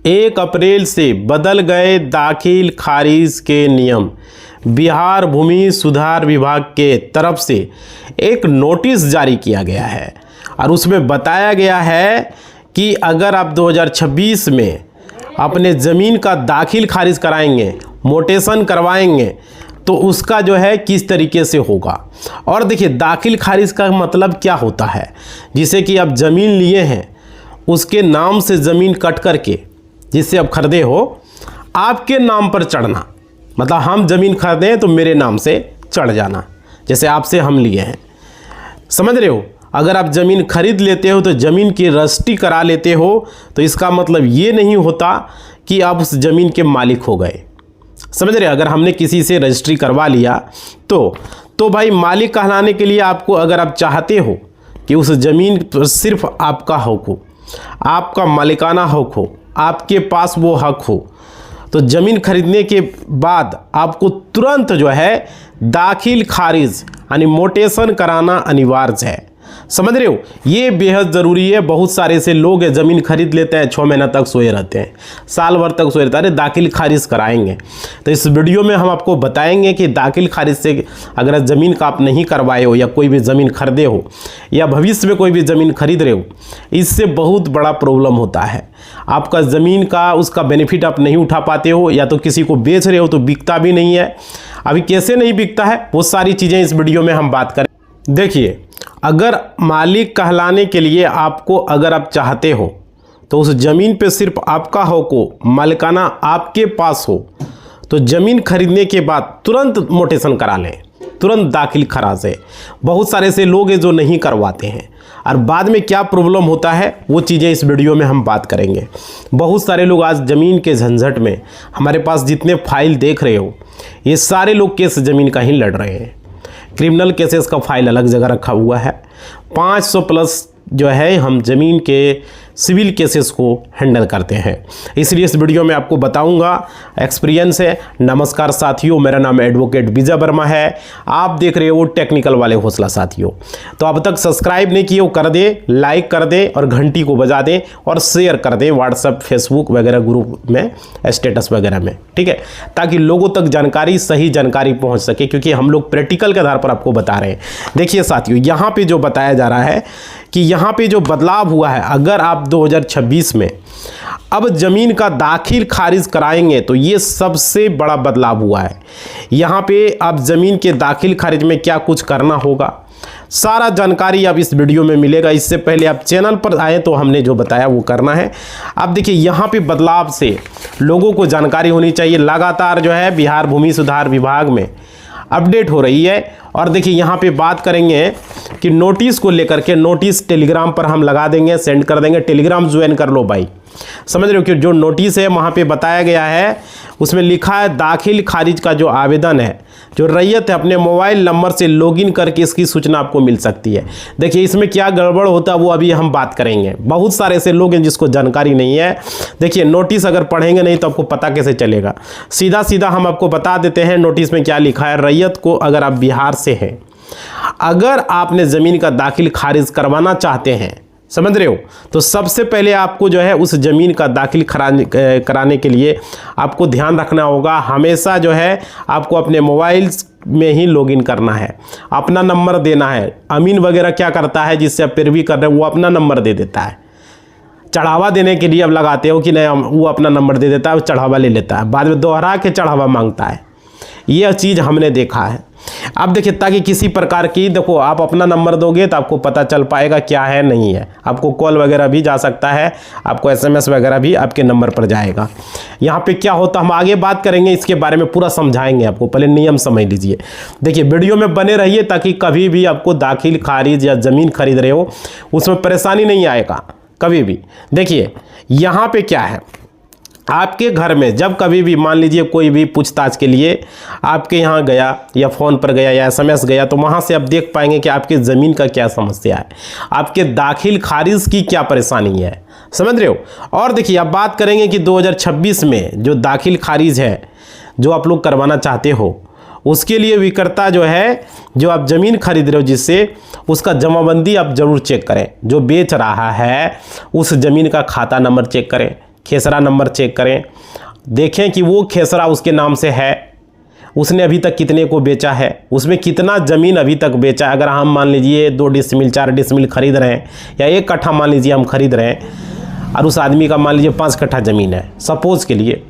1 अप्रैल से बदल गए दाखिल खारिज के नियम। बिहार भूमि सुधार विभाग के तरफ से एक नोटिस जारी किया गया है और उसमें बताया गया है कि अगर आप 2026 में अपने ज़मीन का दाखिल खारिज कराएंगे, मोटेशन करवाएंगे, तो उसका जो है किस तरीके से होगा। और देखिए, दाखिल खारिज का मतलब क्या होता है, जिसे कि आप ज़मीन लिए हैं, उसके नाम से ज़मीन कट करके जिससे आप खरीदे हो, आपके नाम पर चढ़ना। मतलब हम ज़मीन खरीदें तो मेरे नाम से चढ़ जाना, जैसे आपसे हम लिए हैं। समझ रहे हो? अगर आप ज़मीन खरीद लेते हो तो ज़मीन की रजिस्ट्री करा लेते हो, तो इसका मतलब ये नहीं होता कि आप उस ज़मीन के मालिक हो गए। समझ रहे? अगर हमने किसी से रजिस्ट्री करवा लिया तो भाई मालिक कहलाने के लिए आपको, अगर आप चाहते हो कि उस ज़मीन पर सिर्फ आपका हक हो, आपका मालिकाना हक हो, आपके पास वो हक हो, तो ज़मीन खरीदने के बाद आपको तुरंत जो है दाखिल खारिज यानी मोटेशन कराना अनिवार्य है। समझ रहे हो? ये बेहद ज़रूरी है। बहुत सारे से लोग ज़मीन खरीद लेते हैं, 6 महीना तक सोए रहते हैं, साल भर तक सोए रहते हैं, अरे दाखिल खारिज कराएंगे। तो इस वीडियो में हम आपको बताएंगे कि दाखिल खारिज से अगर ज़मीन का आप नहीं करवाए हो, या कोई भी ज़मीन खरीदे हो, या भविष्य में कोई भी ज़मीन खरीद रहे हो, इससे बहुत बड़ा प्रॉब्लम होता है। आपका ज़मीन का उसका बेनिफिट आप नहीं उठा पाते हो, या तो किसी को बेच रहे हो तो बिकता भी नहीं है। अभी कैसे नहीं बिकता है, वो सारी चीज़ें इस वीडियो में हम बात करें। देखिए, अगर मालिक कहलाने के लिए आपको, अगर आप चाहते हो तो उस ज़मीन पे सिर्फ आपका हक हो, मालिकाना आपके पास हो, तो ज़मीन खरीदने के बाद तुरंत मोटेशन करा लें, तुरंत दाखिल खारिज है। बहुत सारे से लोग हैं जो नहीं करवाते हैं, और बाद में क्या प्रॉब्लम होता है वो चीज़ें इस वीडियो में हम बात करेंगे। बहुत सारे लोग आज ज़मीन के झंझट में, हमारे पास जितने फाइल देख रहे हो, ये सारे लोग केस ज़मीन का ही लड़ रहे हैं। क्रिमिनल केसेस का फाइल अलग जगह रखा हुआ है, 500 प्लस जो है हम ज़मीन के सिविल केसेस को हैंडल करते हैं। इसलिए इस वीडियो में आपको बताऊंगा, एक्सपीरियंस है। नमस्कार साथियों, मेरा नाम एडवोकेट विजय वर्मा है। आप देख रहे हो टेक्निकल वाले हौसला साथियों। तो अब तक सब्सक्राइब नहीं किए हो, कर दे, लाइक कर दे और घंटी को बजा दें और शेयर कर दें व्हाट्सएप, फेसबुक वगैरह ग्रुप में, स्टेटस वगैरह में, ठीक है, ताकि लोगों तक जानकारी, सही जानकारी पहुँच सके, क्योंकि हम लोग प्रैक्टिकल के आधार पर आपको बता रहे हैं। देखिए साथियों, यहाँ पर जो बताया जा रहा है कि यहाँ पे जो बदलाव हुआ है, अगर आप 2026 में अब ज़मीन का दाखिल खारिज कराएंगे तो ये सबसे बड़ा बदलाव हुआ है। यहाँ पे अब ज़मीन के दाखिल खारिज में क्या कुछ करना होगा, सारा जानकारी अब इस वीडियो में मिलेगा। इससे पहले आप चैनल पर आए तो हमने जो बताया वो करना है। अब देखिए, यहाँ पे बदलाव से लोगों को जानकारी होनी चाहिए। लगातार जो है बिहार भूमि सुधार विभाग में अपडेट हो रही है। और देखिए, यहाँ पे बात करेंगे कि नोटिस को लेकर के, नोटिस टेलीग्राम पर हम लगा देंगे, सेंड कर देंगे। टेलीग्राम ज्वाइन कर लो भाई। समझ रहे हो कि जो नोटिस है वहाँ पे बताया गया है, उसमें लिखा है दाखिल खारिज का जो आवेदन है, जो रैयत है, अपने मोबाइल नंबर से लॉगिन करके इसकी सूचना आपको मिल सकती है। देखिए, इसमें क्या गड़बड़ होता है वो अभी हम बात करेंगे। बहुत सारे ऐसे लोग हैं जिसको जानकारी नहीं है। देखिए, नोटिस अगर पढ़ेंगे नहीं तो आपको पता कैसे चलेगा। सीधा सीधा हम आपको बता देते हैं नोटिस में क्या लिखा है। रैयत को, अगर आप बिहार से हैं, अगर आपने ज़मीन का दाखिल खारिज करवाना चाहते हैं, समझ रहे हो, तो सबसे पहले आपको जो है उस ज़मीन का दाखिल कराने के लिए आपको ध्यान रखना होगा, हमेशा जो है आपको अपने मोबाइल में ही लॉगिन करना है, अपना नंबर देना है। अमीन वगैरह क्या करता है, जिससे आप पैरवी कर रहे हो, वो अपना नंबर दे देता है। चढ़ावा देने के लिए अब लगाते हो कि नहीं, वो अपना नंबर दे देता है, चढ़ावा ले लेता है, बाद में दोहरा के चढ़ावा मांगता है। यह चीज़ हमने देखा है। अब देखिए, ताकि किसी प्रकार की, देखो, आप अपना नंबर दोगे तो आपको पता चल पाएगा क्या है नहीं है। आपको कॉल वगैरह भी जा सकता है, आपको SMS वगैरह भी आपके नंबर पर जाएगा। यहाँ पे क्या होता, हम आगे बात करेंगे, इसके बारे में पूरा समझाएंगे आपको। पहले नियम समझ लीजिए। देखिए, वीडियो में बने रहिए ताकि कभी भी आपको दाखिल खारिज या ज़मीन खरीद रहे हो उसमें परेशानी नहीं आएगा कभी भी। देखिए, यहाँ पे क्या है, आपके घर में जब कभी भी मान लीजिए कोई भी पूछताछ के लिए आपके यहाँ गया, या फ़ोन पर गया, या SMS गया, तो वहाँ से आप देख पाएंगे कि आपके ज़मीन का क्या समस्या है, आपके दाखिल खारिज की क्या परेशानी है। समझ रहे हो? और देखिए, अब बात करेंगे कि 2026 में जो दाखिल खारिज है, जो आप लोग करवाना चाहते हो, उसके लिए विक्रेता जो है, जो आप ज़मीन खरीद रहे हो जिससे, उसका जमाबंदी आप ज़रूर चेक करें। जो बेच रहा है उस ज़मीन का खाता नंबर चेक करें, खेसरा नंबर चेक करें, देखें कि वो खेसरा उसके नाम से है, उसने अभी तक कितने को बेचा है, उसमें कितना ज़मीन अभी तक बेचा। अगर हम मान लीजिए 2 डिसमिल 4 डिसमिल खरीद रहे हैं या 1 कट्ठा मान लीजिए हम खरीद रहे हैं और उस आदमी का मान लीजिए 5 कट्ठा ज़मीन है सपोज़ के लिए,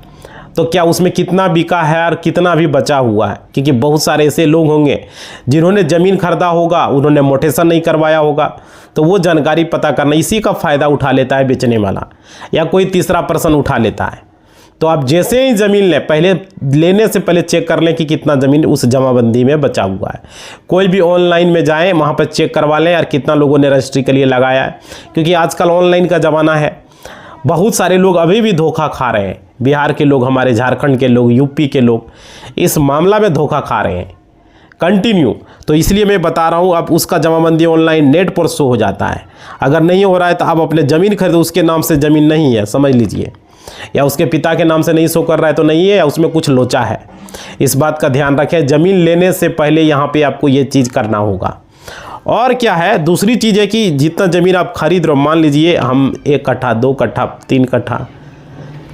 तो क्या उसमें कितना बिका है और कितना भी बचा हुआ है। क्योंकि बहुत सारे ऐसे लोग होंगे जिन्होंने ज़मीन खरीदा होगा, उन्होंने मोटेशन नहीं करवाया होगा, तो वो जानकारी पता करना, इसी का फ़ायदा उठा लेता है बेचने वाला या कोई तीसरा पर्सन उठा लेता है। तो आप जैसे ही ज़मीन लें, पहले लेने से पहले चेक कर लें कि कितना ज़मीन उस जमाबंदी में बचा हुआ है। कोई भी ऑनलाइन में जाएं, वहाँ पर चेक करवा लें यार कितना लोगों ने रजिस्ट्री के लिए लगाया है, क्योंकि आजकल ऑनलाइन का ज़माना है। बहुत सारे लोग अभी भी धोखा खा रहे हैं, बिहार के लोग, हमारे झारखंड के लोग, यूपी के लोग इस मामला में धोखा खा रहे हैं कंटिन्यू। तो इसलिए मैं बता रहा हूँ, अब उसका जमाबंदी ऑनलाइन नेट पर शो हो जाता है। अगर नहीं हो रहा है तो आप अपने ज़मीन खरीदो, उसके नाम से ज़मीन नहीं है समझ लीजिए, या उसके पिता के नाम से नहीं शो कर रहा है तो नहीं है, या उसमें कुछ लोचा है। इस बात का ध्यान रखें, ज़मीन लेने से पहले यहाँ पे आपको ये चीज़ करना होगा। और क्या है, दूसरी चीज़ है कि जितना ज़मीन आप खरीद रहे हो, मान लीजिए हम 1 कट्ठा 2 कट्ठा 3 कट्ठा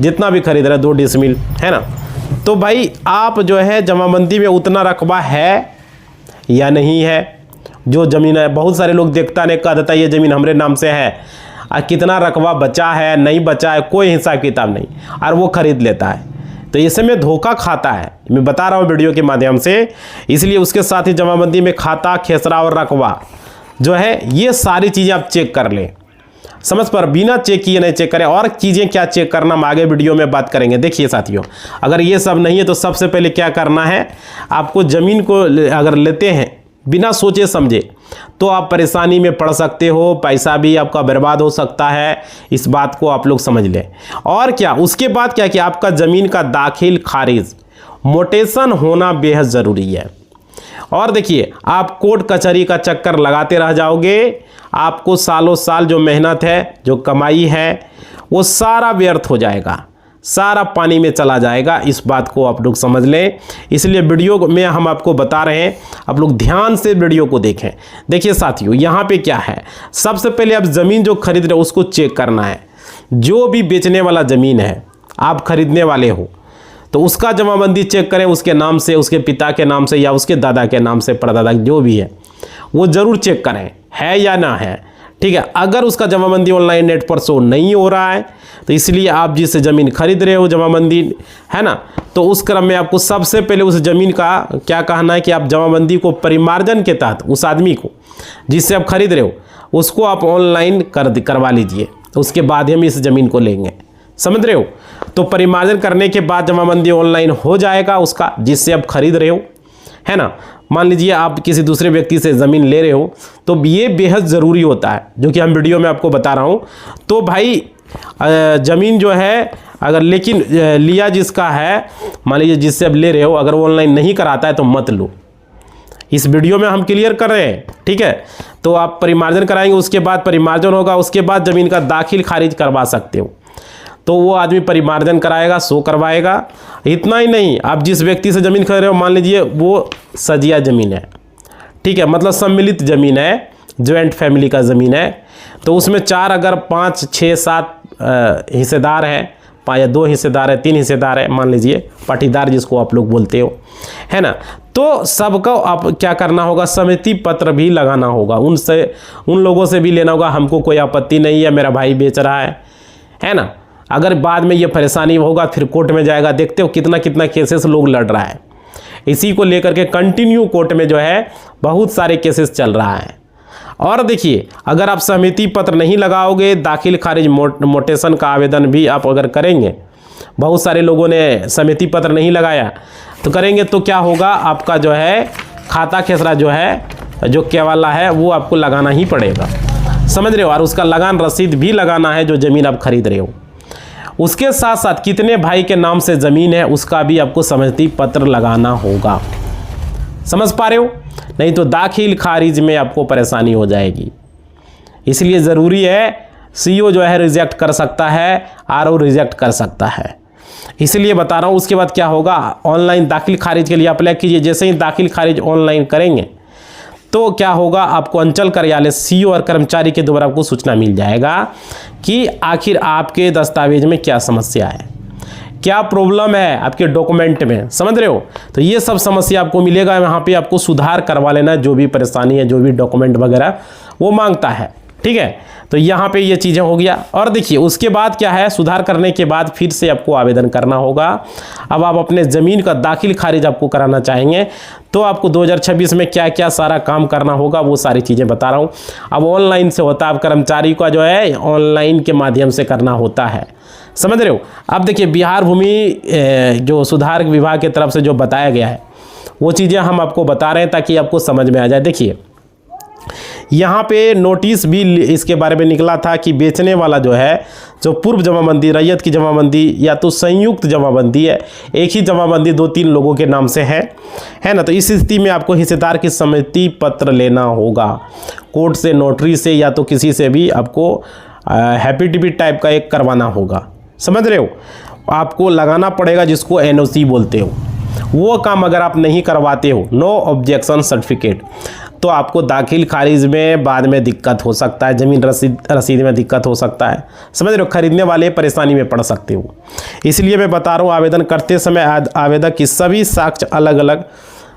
जितना भी खरीद रहे हैं 2 डिसमिल है ना, तो भाई आप जो है जमाबंदी में उतना रकबा है या नहीं है। जो ज़मीन है, बहुत सारे लोग देखता नहीं, कह देता ये ज़मीन हमारे नाम से है, और कितना रकबा बचा है नहीं बचा है कोई हिसाब किताब नहीं, और वो खरीद लेता है। तो ऐसे में धोखा खाता है, मैं बता रहा हूँ वीडियो के माध्यम से। इसलिए उसके साथ ही जमाबंदी में खाता, खेसरा और रकबा जो है, ये सारी चीज़ें आप चेक कर लें। समझ पर बिना चेक किए नहीं चेक करें। और चीज़ें क्या चेक करना हम आगे वीडियो में बात करेंगे। देखिए साथियों, अगर ये सब नहीं है तो सबसे पहले क्या करना है, आपको ज़मीन को अगर लेते हैं बिना सोचे समझे तो आप परेशानी में पड़ सकते हो, पैसा भी आपका बर्बाद हो सकता है। इस बात को आप लोग समझ लें। और क्या उसके बाद क्या कि आपका ज़मीन का दाखिल खारिज मोटेशन होना बेहद ज़रूरी है। और देखिए, आप कोर्ट कचहरी का चक्कर लगाते रह जाओगे, आपको सालों साल जो मेहनत है, जो कमाई है, वो सारा व्यर्थ हो जाएगा, सारा पानी में चला जाएगा। इस बात को आप लोग समझ लें। इसलिए वीडियो में हम आपको बता रहे हैं, आप लोग ध्यान से वीडियो को देखें। देखिए साथियों, यहाँ पे क्या है, सबसे पहले आप ज़मीन जो खरीद रहे हो उसको चेक करना है। जो भी बेचने वाला ज़मीन है, आप खरीदने वाले हो, तो उसका जमाबंदी चेक करें, उसके नाम से, उसके पिता के नाम से या उसके दादा के नाम से, परदादा जो भी है वो ज़रूर चेक करें है या ना है। ठीक है, अगर उसका जमाबंदी ऑनलाइन नेट पर शो नहीं हो रहा है तो इसलिए आप जिससे ज़मीन खरीद रहे हो जमाबंदी है ना, तो उस क्रम में आपको सबसे पहले उस ज़मीन का क्या कहना है कि आप जमाबंदी को परिमार्जन के तहत उस आदमी को जिससे आप खरीद रहे हो उसको आप ऑनलाइन करवा लीजिए, उसके बाद हम इस ज़मीन को लेंगे। समझ रहे हो? तो परिमार्जन करने के बाद जमाबंदी ऑनलाइन हो जाएगा उसका जिससे आप खरीद रहे हो, है ना। मान लीजिए आप किसी दूसरे व्यक्ति से ज़मीन ले रहे हो, तो ये बेहद ज़रूरी होता है, जो कि हम वीडियो में आपको बता रहा हूँ। तो भाई ज़मीन जो है अगर लेकिन लिया जिसका है, मान लीजिए जिससे आप ले रहे हो, अगर वो ऑनलाइन नहीं कराता है तो मत लो। इस वीडियो में हम क्लियर कर रहे हैं, ठीक है। तो आप परिमार्जन कराएंगे, उसके बाद परिमार्जन होगा, उसके बाद ज़मीन का दाखिल खारिज करवा सकते हो। तो वो आदमी परिमार्जन कराएगा, शो करवाएगा। इतना ही नहीं, आप जिस व्यक्ति से ज़मीन खरीद रहे हो, मान लीजिए वो सजिया ज़मीन है, ठीक है, मतलब सम्मिलित ज़मीन है, जॉइंट फैमिली का ज़मीन है, तो उसमें 4 अगर 5 6 7 हिस्सेदार हैं, या 2 हिस्सेदार है, 3 हिस्सेदार है, मान लीजिए पाटीदार जिसको आप लोग बोलते हो, है ना। तो सबको आप क्या करना होगा, सहमति पत्र भी लगाना होगा, उन लोगों से भी लेना होगा। हमको कोई आपत्ति नहीं है, मेरा भाई बेच रहा है ना। अगर बाद में ये परेशानी होगा फिर कोर्ट में जाएगा। देखते हो कितना कितना केसेस लोग लड़ रहा है, इसी को लेकर के कंटिन्यू कोर्ट में जो है बहुत सारे केसेस चल रहा है। और देखिए, अगर आप सहमति पत्र नहीं लगाओगे, दाखिल खारिज मोटेशन का आवेदन भी आप अगर करेंगे, बहुत सारे लोगों ने सहमति पत्र नहीं लगाया तो करेंगे, तो क्या होगा, आपका जो है खाता खेसरा जो है, जो केवाला है, वो आपको लगाना ही पड़ेगा। समझ रहे हो? और उसका लगान रसीद भी लगाना है जो ज़मीन आप खरीद रहे हो। उसके साथ साथ कितने भाई के नाम से ज़मीन है उसका भी आपको सहमति पत्र लगाना होगा। समझ पा रहे हो? नहीं तो दाखिल खारिज में आपको परेशानी हो जाएगी। इसलिए ज़रूरी है, सीओ जो है रिजेक्ट कर सकता है, आरओ रिजेक्ट कर सकता है, इसलिए बता रहा हूँ। उसके बाद क्या होगा, ऑनलाइन दाखिल खारिज के लिए अप्लाई कीजिए। जैसे ही दाखिल खारिज ऑनलाइन करेंगे तो क्या होगा, आपको अंचल कार्यालय सीओ और कर्मचारी के द्वारा आपको सूचना मिल जाएगा कि आखिर आपके दस्तावेज में क्या समस्या है, क्या प्रॉब्लम है आपके डॉक्यूमेंट में, समझ रहे हो। तो ये सब समस्या आपको मिलेगा, यहाँ पे आपको सुधार करवा लेना, जो भी परेशानी है, जो भी डॉक्यूमेंट वगैरह वो मांगता है, ठीक है। तो यहाँ पे ये चीज़ें हो गया। और देखिए उसके बाद क्या है, सुधार करने के बाद फिर से आपको आवेदन करना होगा। अब आप अपने ज़मीन का दाखिल खारिज आपको कराना चाहेंगे तो आपको 2026 में क्या क्या सारा काम करना होगा वो सारी चीज़ें बता रहा हूँ। अब ऑनलाइन से होता है, अब कर्मचारी का जो है ऑनलाइन के माध्यम से करना होता है, समझ रहे हो। अब देखिए बिहार भूमि जो सुधार विभाग की तरफ से जो बताया गया है वो चीज़ें हम आपको बता रहे हैं ताकि आपको समझ में आ जाए। देखिए यहाँ पे नोटिस भी इसके बारे में निकला था कि बेचने वाला जो है, जो पूर्व जमाबंदी, रैयत की जमाबंदी या तो संयुक्त जमाबंदी है, एक ही जमाबंदी 2-3 लोगों के नाम से है ना। तो इस स्थिति में आपको हिस्सेदार की सम्मति पत्र लेना होगा कोर्ट से, नोटरी से, या तो किसी से भी आपको एफिडेविट टाइप का एक करवाना होगा, समझ रहे हो। आपको लगाना पड़ेगा जिसको NOC बोलते हो। वो काम अगर आप नहीं करवाते हो, नो ऑब्जेक्शन सर्टिफिकेट, तो आपको दाखिल खारिज में बाद में दिक्कत हो सकता है, ज़मीन रसीद में दिक्कत हो सकता है, समझ रहे हो। खरीदने वाले परेशानी में पड़ सकते हो। इसलिए मैं बता रहा हूँ आवेदन करते समय आवेदक की सभी साक्ष्य अलग अलग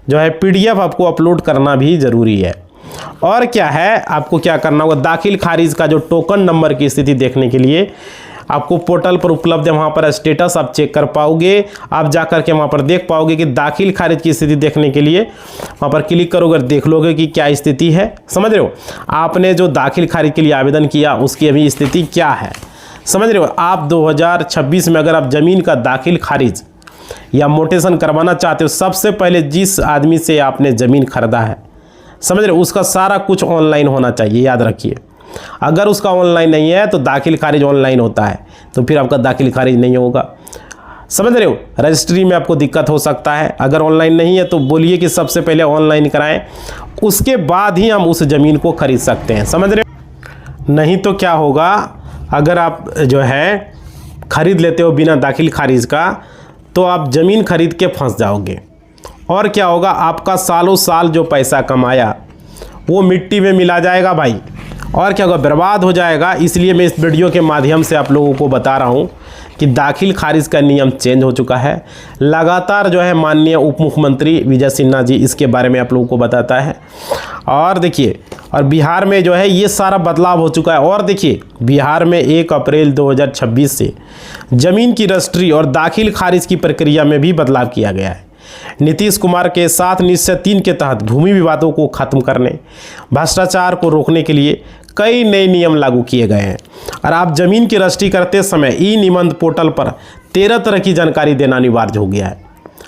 जो है PDF आपको अपलोड करना भी ज़रूरी है। और क्या है, आपको क्या करना होगा, दाखिल खारिज का जो टोकन नंबर की स्थिति देखने के लिए आपको पोर्टल पर उपलब्ध है, वहाँ पर स्टेटस आप चेक कर पाओगे। आप जा कर के वहाँ पर देख पाओगे कि दाखिल खारिज की स्थिति देखने के लिए वहाँ पर क्लिक करोगे, देख लोगे कि क्या स्थिति है, समझ रहे हो। आपने जो दाखिल खारिज के लिए आवेदन किया उसकी अभी स्थिति क्या है, समझ रहे हो। आप 2026 में अगर आप ज़मीन का दाखिल खारिज या मोटेशन करवाना चाहते हो, सबसे पहले जिस आदमी से आपने ज़मीन खरीदा है, समझ रहे हो, उसका सारा कुछ ऑनलाइन होना चाहिए, याद रखिए। अगर उसका ऑनलाइन नहीं है तो दाखिल खारिज ऑनलाइन होता है, तो फिर आपका दाखिल खारिज नहीं होगा, समझ रहे हो। रजिस्ट्री में आपको दिक्कत हो सकता है, अगर ऑनलाइन नहीं है तो बोलिए कि सबसे पहले ऑनलाइन कराएं, उसके बाद ही हम उस ज़मीन को खरीद सकते हैं, समझ रहे हो। नहीं तो क्या होगा, अगर आप जो है खरीद लेते हो बिना दाखिल खारिज का, तो आप ज़मीन खरीद के फंस जाओगे। और क्या होगा, आपका सालों साल जो पैसा कमाया वो मिट्टी में मिला जाएगा भाई, और क्या होगा, बर्बाद हो जाएगा। इसलिए मैं इस वीडियो के माध्यम से आप लोगों को बता रहा हूँ कि दाखिल खारिज का नियम चेंज हो चुका है। लगातार जो है माननीय उप मुख्यमंत्री विजय सिन्हा जी इसके बारे में आप लोगों को बताता है। और देखिए, और बिहार में जो है ये सारा बदलाव हो चुका है। और देखिए बिहार में 1 अप्रैल 2026 से ज़मीन की रजिस्ट्री और दाखिल खारिज की प्रक्रिया में भी बदलाव किया गया है। नीतीश कुमार के 7 निश्चय 3 के तहत भूमि विवादों को खत्म करने, भ्रष्टाचार को रोकने के लिए कई नए नियम लागू किए गए हैं। और आप ज़मीन की रजिस्ट्री करते समय ई-निबंध पोर्टल पर 13 तरह की जानकारी देना अनिवार्य हो गया है।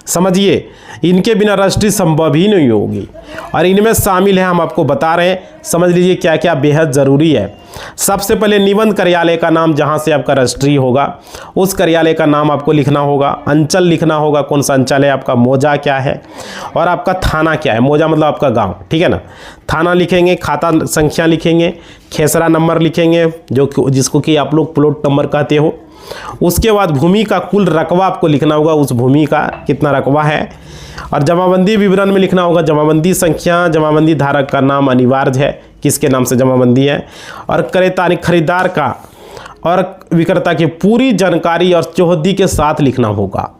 समझिए, इनके बिना रजिस्ट्री संभव ही नहीं होगी, और इनमें शामिल है, हम आपको बता रहे हैं, समझ लीजिए क्या क्या बेहद ज़रूरी है। सबसे पहले निबंध कार्यालय का नाम, जहां से आपका रजिस्ट्री होगा उस कार्यालय का नाम आपको लिखना होगा, अंचल लिखना होगा, कौन सा अंचल है आपका, मौजा क्या है, और आपका थाना क्या है। मौजा मतलब आपका गांव, ठीक है ना। थाना लिखेंगे, खाता संख्या लिखेंगे, खेसरा नंबर लिखेंगे, जिसको कि आप लोग प्लॉट नंबर कहते हो। उसके बाद भूमि का कुल रकबा आपको लिखना होगा, उस भूमि का कितना रकबा है। और जमाबंदी विवरण में लिखना होगा जमाबंदी संख्या, जमाबंदी धारक का नाम अनिवार्य है, किसके नाम से जमाबंदी है, और क्रेता खरीदार का और विक्रेता की पूरी जानकारी और चौहद्दी के साथ लिखना होगा,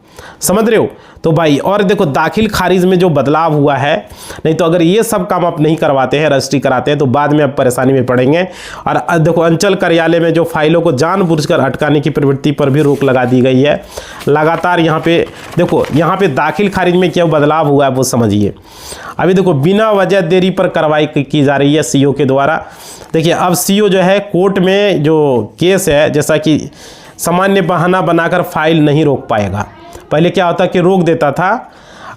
समझ रहे हो। तो भाई, और देखो दाखिल खारिज में जो बदलाव हुआ है, नहीं तो अगर ये सब काम आप नहीं करवाते हैं, रजिस्ट्री कराते हैं, तो बाद में आप परेशानी में पड़ेंगे। और देखो अंचल कार्यालय में जो फाइलों को जानबूझकर अटकाने की प्रवृत्ति पर भी रोक लगा दी गई है। लगातार यहाँ पे देखो, यहाँ पे दाखिल खारिज में क्या बदलाव हुआ है वो समझिए। अभी देखो बिना वजह देरी पर कार्रवाई की जा रही है CO के द्वारा। देखिए अब CO जो है कोर्ट में जो केस है, जैसा कि सामान्य बहाना बनाकर फाइल नहीं रोक पाएगा। पहले क्या होता कि रोक देता था,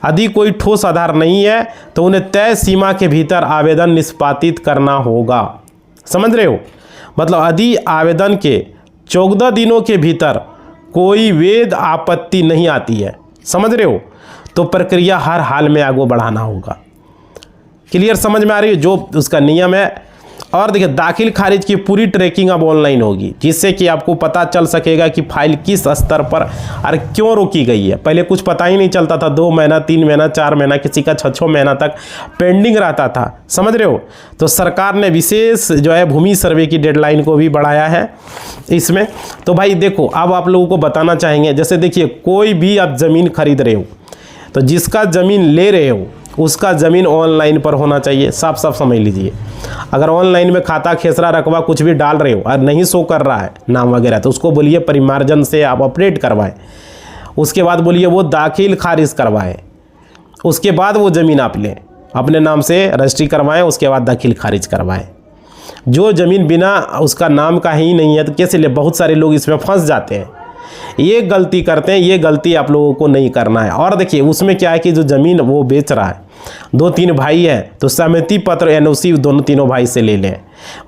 यदि कोई ठोस आधार नहीं है तो उन्हें तय सीमा के भीतर आवेदन निष्पादित करना होगा, समझ रहे हो। मतलब यदि आवेदन के 14 दिनों के भीतर कोई वैध आपत्ति नहीं आती है, समझ रहे हो, तो प्रक्रिया हर हाल में आगे बढ़ाना होगा। क्लियर समझ में आ रही है जो उसका नियम है। और देखिए दाखिल खारिज की पूरी ट्रैकिंग अब ऑनलाइन होगी, जिससे कि आपको पता चल सकेगा कि फाइल किस स्तर पर और क्यों रोकी गई है। पहले कुछ पता ही नहीं चलता था, 2 महीना 3 महीना 4 महीना, किसी का 6 महीना तक पेंडिंग रहता था, समझ रहे हो। तो सरकार ने विशेष जो है भूमि सर्वे की डेडलाइन को भी बढ़ाया है इसमें। तो भाई देखो, अब आप लोगों को बताना चाहेंगे, जैसे देखिए कोई भी आप ज़मीन खरीद रहे हो तो जिसका ज़मीन ले रहे हो उसका ज़मीन ऑनलाइन पर होना चाहिए, साफ साफ समझ लीजिए। अगर ऑनलाइन में खाता खेसरा रकबा कुछ भी डाल रहे हो और नहीं शो कर रहा है नाम वगैरह, तो उसको बोलिए परिमार्जन से आप अपडेट करवाएं। उसके बाद बोलिए वो दाखिल खारिज करवाएं, उसके बाद वो ज़मीन आप लें, अपने नाम से रजिस्ट्री करवाएं, उसके बाद दाखिल खारिज करवाएं। जो ज़मीन बिना उसका नाम का ही नहीं है तो कैसे ले, बहुत सारे लोग इसमें फंस जाते हैं, ये गलती करते हैं। ये गलती आप लोगों को नहीं करना है। और देखिए उसमें क्या है कि जो ज़मीन वो बेच रहा है, 2-3 भाई है तो सहमति पत्र एनओसी दोनों तीनों भाई से ले लें।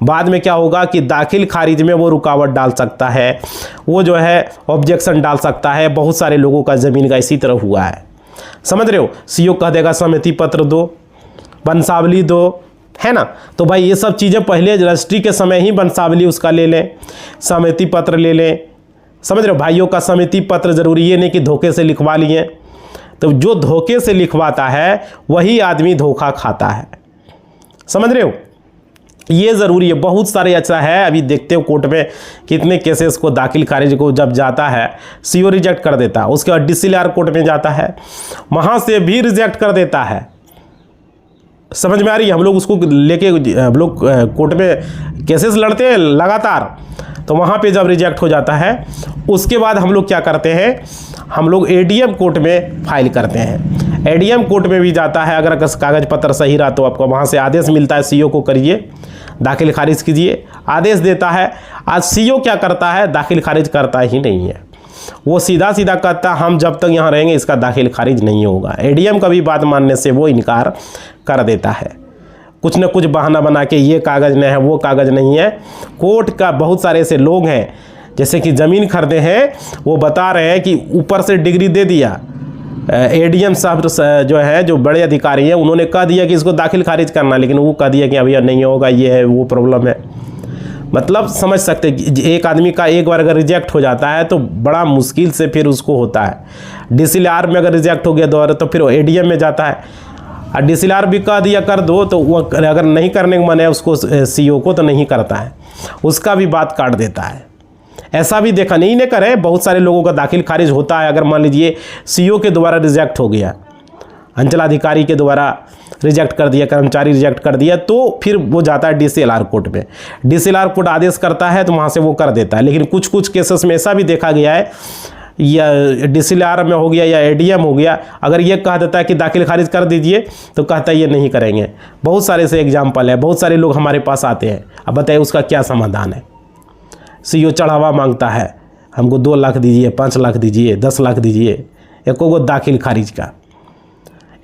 बाद में क्या होगा कि दाखिल खारिज में वो रुकावट डाल सकता है, वो जो है ऑब्जेक्शन डाल सकता है। बहुत सारे लोगों का ज़मीन का इसी तरह हुआ है, समझ रहे हो। सीओ कह देगा सहमति पत्र दो, वंशावली दो, है ना। तो भाई ये सब चीज़ें पहले रजिस्ट्री के समय ही वंशावली उसका ले लें, सहमति पत्र ले लें, समझ रहे हो। भाइयों का सहमति पत्र ज़रूरी, ये नहीं कि धोखे से लिखवा लिए। तो जो धोखे से लिखवाता है वही आदमी धोखा खाता है, समझ रहे हो। ये ज़रूरी है। बहुत सारे ऐसा है, अभी देखते हो कोर्ट में कितने केसेस को दाखिल खारिज को जब जाता है सीओ रिजेक्ट कर देता है, उसके बाद DCLR कोर्ट में जाता है, वहाँ से भी रिजेक्ट कर देता है। समझ में आ रही है। हम लोग उसको लेके हम लोग कोर्ट में केसेस लड़ते हैं लगातार, तो वहाँ पे जब रिजेक्ट हो जाता है उसके बाद हम लोग क्या करते हैं, हम लोग ADM कोर्ट में फाइल करते हैं। ADM कोर्ट में भी जाता है, अगर कागज़ पत्र सही रहा तो आपको वहाँ से आदेश मिलता है, CO को करिए दाखिल खारिज कीजिए, आदेश देता है। आज CO क्या करता है, दाखिल खारिज करता ही नहीं है, वो सीधा सीधा कहता हम जब तक यहाँ रहेंगे इसका दाखिल खारिज नहीं होगा। ADM का भी बात मानने से वो इनकार कर देता है, कुछ न कुछ बहाना बना के, ये कागज़ नहीं है, वो कागज़ नहीं है। कोर्ट का बहुत सारे ऐसे लोग हैं, जैसे कि ज़मीन खरीदे हैं, वो बता रहे हैं कि ऊपर से डिग्री दे दिया, ADM साहब जो है, जो बड़े अधिकारी हैं, उन्होंने कह दिया कि इसको दाखिल खारिज करना, लेकिन वो कह दिया कि अभी नहीं होगा, ये है वो प्रॉब्लम है। मतलब समझ सकते, एक आदमी का एक बार अगर रिजेक्ट हो जाता है तो बड़ा मुश्किल से फिर उसको होता है। DCLR में अगर रिजेक्ट हो गया दोबारा तो फिर वो ADM में जाता है, और DCLR भी कह दिया कर दो, तो वो अगर नहीं करने का मन है उसको CO को, तो नहीं करता है, उसका भी बात काट देता है। ऐसा भी देखा नहीं ने करे, बहुत सारे लोगों का दाखिल खारिज होता है। अगर मान लीजिए CO के द्वारा रिजेक्ट हो गया, अंचलाधिकारी के द्वारा रिजेक्ट कर दिया, कर्मचारी रिजेक्ट कर दिया, तो फिर वो जाता है DCLR कोर्ट में। DCLR कोर्ट आदेश करता है तो वहाँ से वो कर देता है। लेकिन कुछ कुछ केसेस में ऐसा भी देखा गया है, या DCLR में हो गया या ADM हो गया, अगर ये कह देता है कि दाखिल खारिज कर दीजिए तो कहता है ये नहीं करेंगे। बहुत सारे से एग्जाम्पल है, बहुत सारे लोग हमारे पास आते हैं। अब बताइए उसका क्या समाधान है। CO चढ़ावा मांगता है, हमको 2 लाख दीजिए, 5 लाख दीजिए, 10 लाख दीजिए, एको दाखिल खारिज का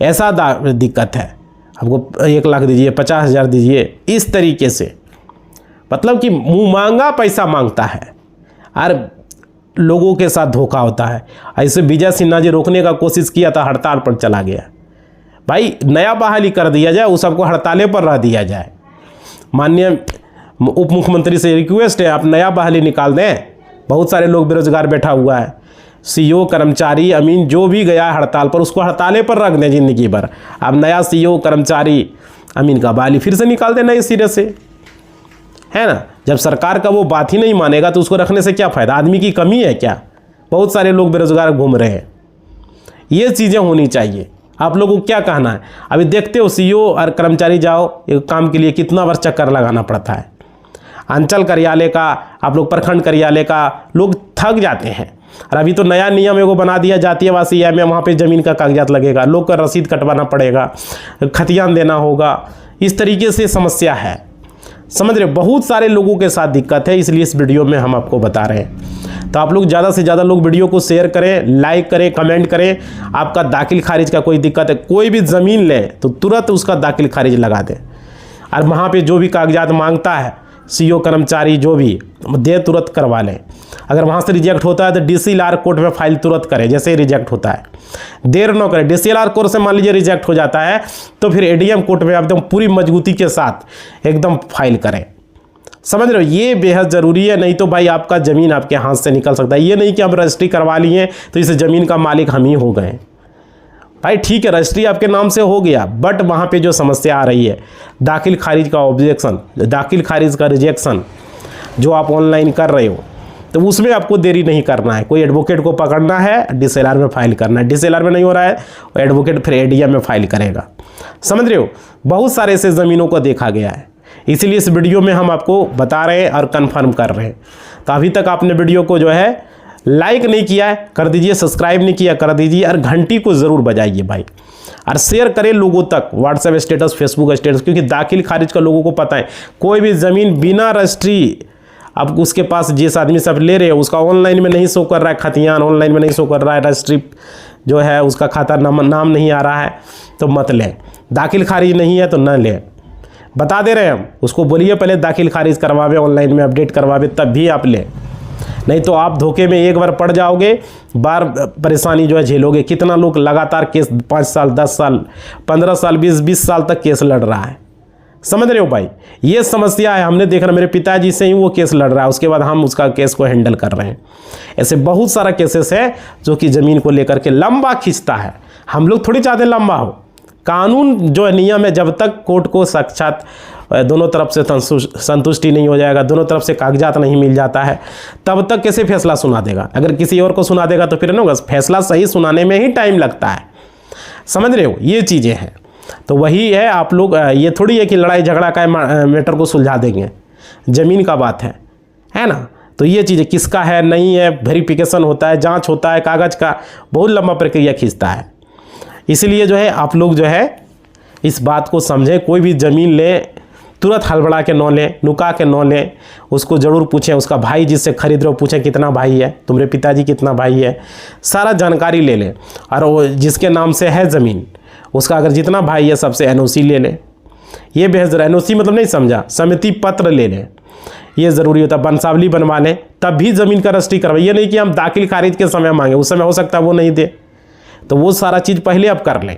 ऐसा दिक्कत है, हमको 1 लाख दीजिए, 50,000 दीजिए, इस तरीके से मतलब कि मुँह मांगा पैसा मांगता है और लोगों के साथ धोखा होता है। ऐसे विजय सिन्हा जी रोकने का कोशिश किया था, हड़ताल पर चला गया। भाई नया बहाली कर दिया जाए, उस सबको हड़ताले पर रह दिया जाए। माननीय उप मुख्यमंत्री से रिक्वेस्ट है, आप नया बहाली निकाल दें। बहुत सारे लोग बेरोजगार बैठा हुआ है, CO कर्मचारी अमीन जो भी गया हड़ताल पर, उसको हड़ताले पर रख दें ज़िंदगी भर। अब नया CO कर्मचारी अमीन का बहाली फिर से निकाल दें नए सिरे से, है ना। जब सरकार का वो बात ही नहीं मानेगा तो उसको रखने से क्या फ़ायदा, आदमी की कमी है क्या। बहुत सारे लोग बेरोजगार घूम रहे हैं, ये चीज़ें होनी चाहिए। आप लोगों को क्या कहना है। अभी देखते हो CO और कर्मचारी जाओ एक काम के लिए कितना बार चक्कर लगाना पड़ता है। अंचल कार्यालय का, आप लोग प्रखंड कार्यालय का, लोग थक जाते हैं। और अभी तो नया नियम एगो बना दिया, जातीयवासी में वहाँ पे ज़मीन का कागजात लगेगा, लोग का रसीद कटवाना पड़ेगा, खतियान देना होगा, इस तरीके से समस्या है, समझ रहे। बहुत सारे लोगों के साथ दिक्कत है, इसलिए इस वीडियो में हम आपको बता रहे हैं। तो आप लोग ज़्यादा से ज़्यादा लोग वीडियो को शेयर करें, लाइक करें, कमेंट करें। आपका दाखिल खारिज का कोई दिक्कत है, कोई भी ज़मीन ले तो तुरंत उसका दाखिल खारिज लगा दें। और वहाँ पे जो भी कागजात मांगता है सीओ कर्मचारी जो भी दे तुरंत करवा लें। अगर वहाँ से रिजेक्ट होता है तो DCLR कोर्ट में फाइल तुरंत करें जैसे ही रिजेक्ट होता है, देर न करें। DCLR कोर्ट से मान लीजिए रिजेक्ट हो जाता है तो फिर ADM कोर्ट में एकदम पूरी मजबूती के साथ एकदम फाइल करें। समझ रहे हो, ये बेहद ज़रूरी है, नहीं तो भाई आपका ज़मीन आपके हाथ से निकल सकता है। ये नहीं कि हम रजिस्ट्री करवा लिए तो इस ज़मीन का मालिक हम ही हो गए। भाई ठीक है, रजिस्ट्री आपके नाम से हो गया, बट वहाँ पे जो समस्या आ रही है, दाखिल खारिज का ऑब्जेक्शन, दाखिल खारिज का रिजेक्शन जो आप ऑनलाइन कर रहे हो, तो उसमें आपको देरी नहीं करना है। कोई एडवोकेट को पकड़ना है, DCLR में फाइल करना है। DCLR में नहीं हो रहा है, एडवोकेट फिर ADM में फाइल करेगा। समझ रहे हो, बहुत सारे ऐसे ज़मीनों को देखा गया है, इसीलिए इस वीडियो में हम आपको बता रहे हैं और कंफर्म कर रहे हैं। तो अभी तक आपने वीडियो को जो है लाइक नहीं किया है, कर दीजिए, सब्सक्राइब नहीं किया कर दीजिए, और घंटी को ज़रूर बजाइए भाई, और शेयर करें लोगों तक, व्हाट्सएप स्टेटस, फेसबुक स्टेटस, क्योंकि दाखिल खारिज का लोगों को पता है कोई भी ज़मीन बिना रजिस्ट्री, अब उसके पास जिस आदमी सब ले रहे हैं उसका ऑनलाइन में नहीं शो कर रहा है, खतियान ऑनलाइन में नहीं शो कर रहा है, रजिस्ट्री जो है उसका खाता नाम नहीं आ रहा है, तो मत लें। दाखिल खारिज नहीं है तो न लें, बता दे रहे हैं हम। उसको बोलिए पहले दाखिल खारिज करवावे, ऑनलाइन में अपडेट करवावे, तब भी आप लें, नहीं तो आप धोखे में एक बार पड़ जाओगे, बार परेशानी जो है झेलोगे। कितना लोग लगातार केस 5 साल 10 साल 15 साल 20 साल तक केस लड़ रहा है। समझ रहे हो भाई, ये समस्या है। हमने देखा, मेरे पिताजी से ही वो केस लड़ रहा है, उसके बाद हम उसका केस को हैंडल कर रहे हैं। ऐसे बहुत सारा केसेस है जो कि ज़मीन को लेकर के लंबा खींचता है। हम लोग थोड़ी चाहते लंबा हो, कानून जो है नियम है, जब तक कोर्ट को साक्षात दोनों तरफ से संतुष्टि नहीं हो जाएगा, दोनों तरफ से कागजात नहीं मिल जाता है, तब तक कैसे फैसला सुना देगा। अगर किसी और को सुना देगा तो फिर ना होगा, फैसला सही सुनाने में ही टाइम लगता है। समझ रहे हो, ये चीज़ें हैं। तो वही है, आप लोग ये थोड़ी है कि लड़ाई झगड़ा का मैटर को सुलझा देंगे, ज़मीन का बात है ना। तो ये चीज़ें किसका है नहीं है, वेरिफिकेशन होता है, जाँच होता है, कागज़ का बहुत लंबा प्रक्रिया खींचता है। इसलिए जो है आप लोग जो है इस बात को समझें, कोई भी ज़मीन लें तुरंत हड़बड़ा के न लें, नुका के न लें, उसको ज़रूर पूछें। उसका भाई जिससे खरीद रहे हो पूछें कितना भाई है, तुम्हारे पिताजी कितना भाई है, सारा जानकारी ले लें। और वो जिसके नाम से है ज़मीन, उसका अगर जितना भाई है सबसे NOC ले लें। ये बेहद NOC मतलब नहीं समझा, सम्मति पत्र ले लें, ये ज़रूरी होता है। वंशावली बनवा लें, तब भी ज़मीन का रजिस्ट्री करवाए। ये नहीं कि हम दाखिल खारिज के समय मांगे, उस समय हो सकता है वो नहीं दे, तो वो सारा चीज़ पहले आप कर लें,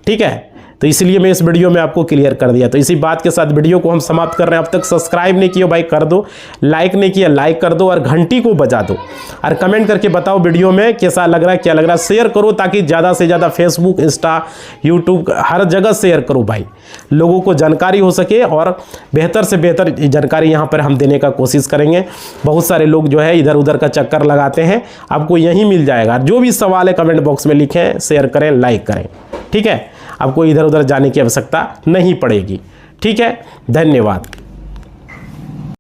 ठीक है। तो इसलिए मैं इस वीडियो में आपको क्लियर कर दिया। तो इसी बात के साथ वीडियो को हम समाप्त कर रहे हैं। अब तक सब्सक्राइब नहीं किया भाई कर दो, लाइक नहीं किया लाइक कर दो, और घंटी को बजा दो, और कमेंट करके बताओ वीडियो में कैसा लग रहा है, क्या लग रहा है। शेयर करो ताकि ज़्यादा से ज़्यादा फेसबुक, इंस्टा, यूट्यूब, हर जगह शेयर करो भाई, लोगों को जानकारी हो सके, और बेहतर से बेहतर जानकारी यहाँ पर हम देने का कोशिश करेंगे। बहुत सारे लोग जो है इधर उधर का चक्कर लगाते हैं, आपको यहीं मिल जाएगा। जो भी सवाल है कमेंट बॉक्स में लिखें, शेयर करें, लाइक करें, ठीक है। आपको इधर उधर जाने की आवश्यकता नहीं पड़ेगी, ठीक है। धन्यवाद।